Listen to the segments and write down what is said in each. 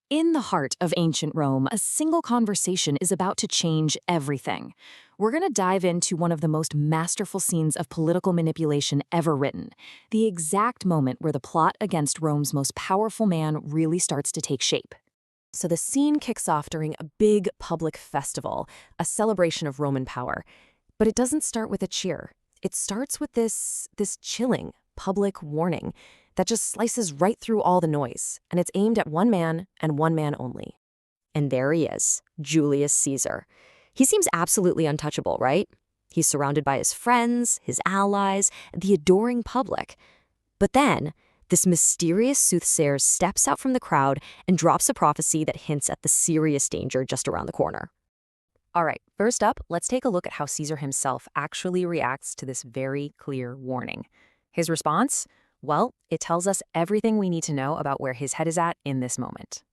In the heart of ancient Rome, a single conversation is about to change everything. We're going to dive into one of the most masterful scenes of political manipulation ever written, the exact moment where the plot against Rome's most powerful man really starts to take shape. So the scene kicks off during a big public festival, a celebration of Roman power. But it doesn't start with a cheer. It starts with this chilling public warning that just slices right through all the noise, and it's aimed at one man and one man only. And there he is, Julius Caesar. He seems absolutely untouchable, right? He's surrounded by his friends, his allies, the adoring public. But then, this mysterious soothsayer steps out from the crowd and drops a prophecy that hints at the serious danger just around the corner. All right, first up, let's take a look at how Caesar himself actually reacts to this very clear warning. His response? Well, it tells us everything we need to know about where his head is at in this moment.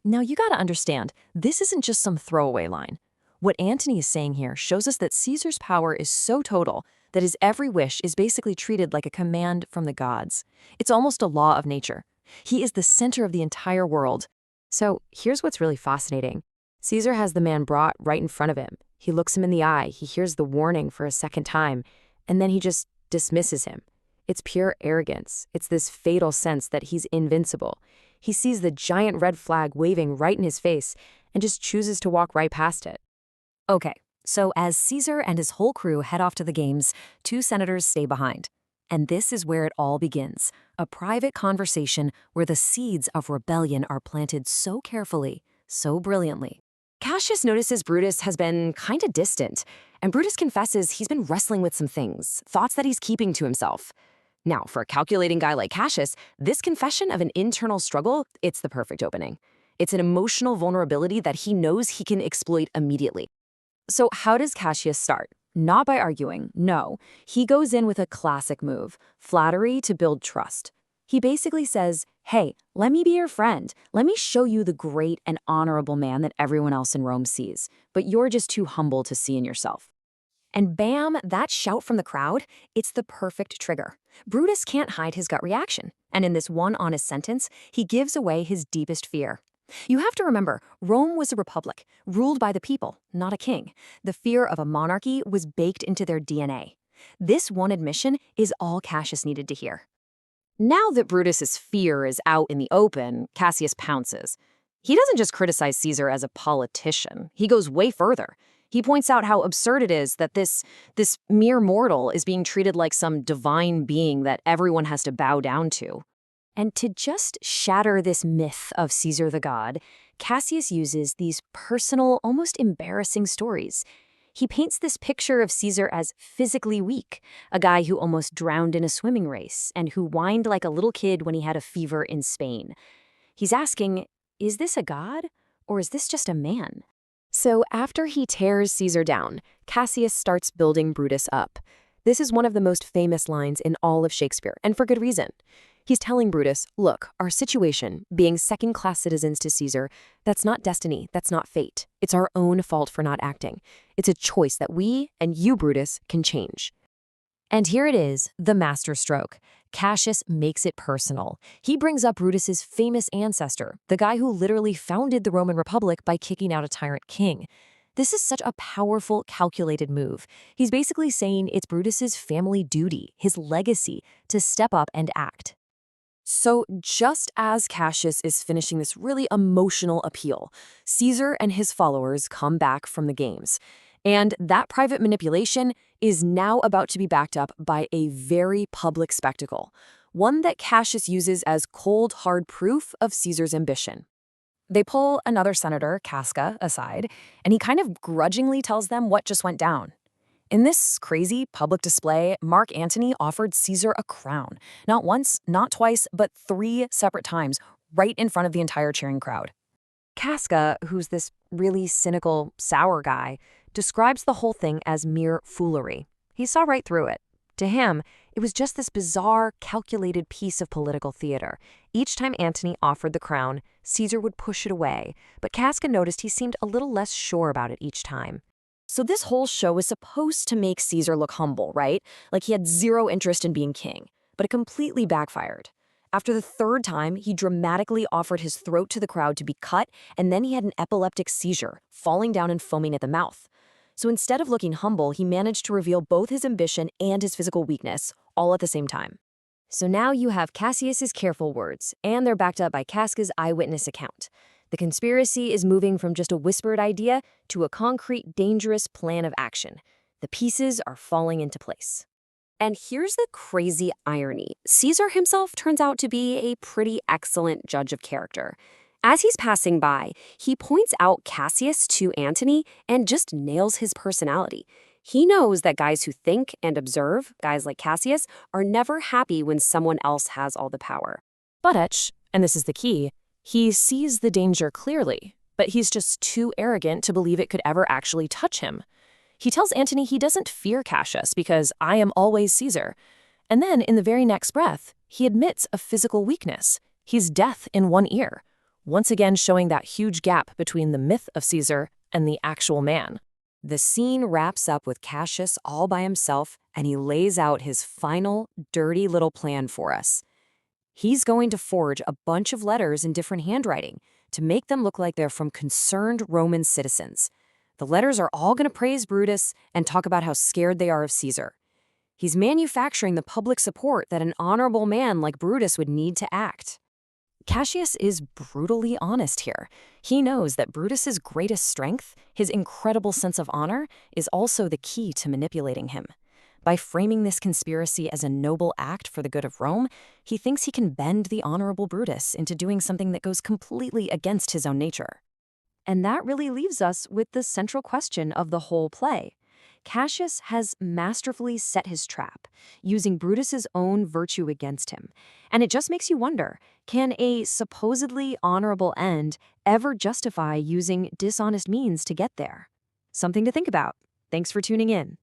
Now, you gotta understand, this isn't just some throwaway line. What Antony is saying here shows us that Caesar's power is so total that his every wish is basically treated like a command from the gods. It's almost a law of nature. He is the center of the entire world. So here's what's really fascinating. Caesar has the man brought right in front of him. He looks him in the eye, he hears the warning for a second time, and then he just dismisses him. It's pure arrogance. It's this fatal sense that he's invincible. He sees the giant red flag waving right in his face and just chooses to walk right past it. Okay, so as Caesar and his whole crew head off to the games, two senators stay behind. And this is where it all begins, a private conversation where the seeds of rebellion are planted so carefully, so brilliantly. Cassius notices Brutus has been kinda distant, and Brutus confesses he's been wrestling with some things, thoughts that he's keeping to himself. Now, for a calculating guy like Cassius, this confession of an internal struggle, it's the perfect opening. It's an emotional vulnerability that he knows he can exploit immediately. So how does Cassius start? Not by arguing, no. He goes in with a classic move, flattery to build trust. He basically says, hey, let me be your friend. Let me show you the great and honorable man that everyone else in Rome sees, but you're just too humble to see in yourself. And bam, that shout from the crowd, it's the perfect trigger. Brutus can't hide his gut reaction, and in this one honest sentence, he gives away his deepest fear. You have to remember, Rome was a republic, ruled by the people, not a king. The fear of a monarchy was baked into their DNA. This one admission is all Cassius needed to hear. Now that Brutus's fear is out in the open, Cassius pounces. He doesn't just criticize Caesar as a politician, he goes way further. He points out how absurd it is that this mere mortal is being treated like some divine being that everyone has to bow down to. And to just shatter this myth of Caesar the god, Cassius uses these personal, almost embarrassing stories. He paints this picture of Caesar as physically weak, a guy who almost drowned in a swimming race and who whined like a little kid when he had a fever in Spain. He's asking, is this a god or is this just a man? So after he tears Caesar down, Cassius starts building Brutus up. This is one of the most famous lines in all of Shakespeare, and for good reason. He's telling Brutus, look, our situation, being second-class citizens to Caesar, that's not destiny, that's not fate. It's our own fault for not acting. It's a choice that we, and you, Brutus, can change. And here it is, the masterstroke. Cassius makes it personal. He brings up Brutus's famous ancestor, the guy who literally founded the Roman Republic by kicking out a tyrant king. This is such a powerful, calculated move. He's basically saying it's Brutus's family duty, his legacy, to step up and act. So just as Cassius is finishing this really emotional appeal, Caesar and his followers come back from the games. And that private manipulation is now about to be backed up by a very public spectacle, one that Cassius uses as cold, hard proof of Caesar's ambition. They pull another senator, Casca, aside, and he kind of grudgingly tells them what just went down. In this crazy public display, Mark Antony offered Caesar a crown, not once, not twice, but 3 separate times, right in front of the entire cheering crowd. Casca, who's this really cynical, sour guy, describes the whole thing as mere foolery. He saw right through it. To him, it was just this bizarre, calculated piece of political theater. Each time Antony offered the crown, Caesar would push it away, but Casca noticed he seemed a little less sure about it each time. So this whole show was supposed to make Caesar look humble, right? Like he had zero interest in being king, but it completely backfired. After the third time, he dramatically offered his throat to the crowd to be cut, and then he had an epileptic seizure, falling down and foaming at the mouth. So instead of looking humble, he managed to reveal both his ambition and his physical weakness, all at the same time. So now you have Cassius's careful words, and they're backed up by Casca's eyewitness account. The conspiracy is moving from just a whispered idea to a concrete, dangerous plan of action. The pieces are falling into place. And here's the crazy irony. Caesar himself turns out to be a pretty excellent judge of character. As he's passing by, he points out Cassius to Antony and just nails his personality. He knows that guys who think and observe, guys like Cassius, are never happy when someone else has all the power. But, and this is the key, he sees the danger clearly, but he's just too arrogant to believe it could ever actually touch him. He tells Antony he doesn't fear Cassius because I am always Caesar. And then, in the very next breath, he admits a physical weakness. He's deaf in one ear, once again showing that huge gap between the myth of Caesar and the actual man. The scene wraps up with Cassius all by himself, and he lays out his final, dirty little plan for us. He's going to forge a bunch of letters in different handwriting to make them look like they're from concerned Roman citizens. The letters are all going to praise Brutus and talk about how scared they are of Caesar. He's manufacturing the public support that an honorable man like Brutus would need to act. Cassius is brutally honest here. He knows that Brutus's greatest strength, his incredible sense of honor, is also the key to manipulating him. By framing this conspiracy as a noble act for the good of Rome, he thinks he can bend the honorable Brutus into doing something that goes completely against his own nature. And that really leaves us with the central question of the whole play. Cassius has masterfully set his trap, using Brutus's own virtue against him. And it just makes you wonder, can a supposedly honorable end ever justify using dishonest means to get there? Something to think about. Thanks for tuning in.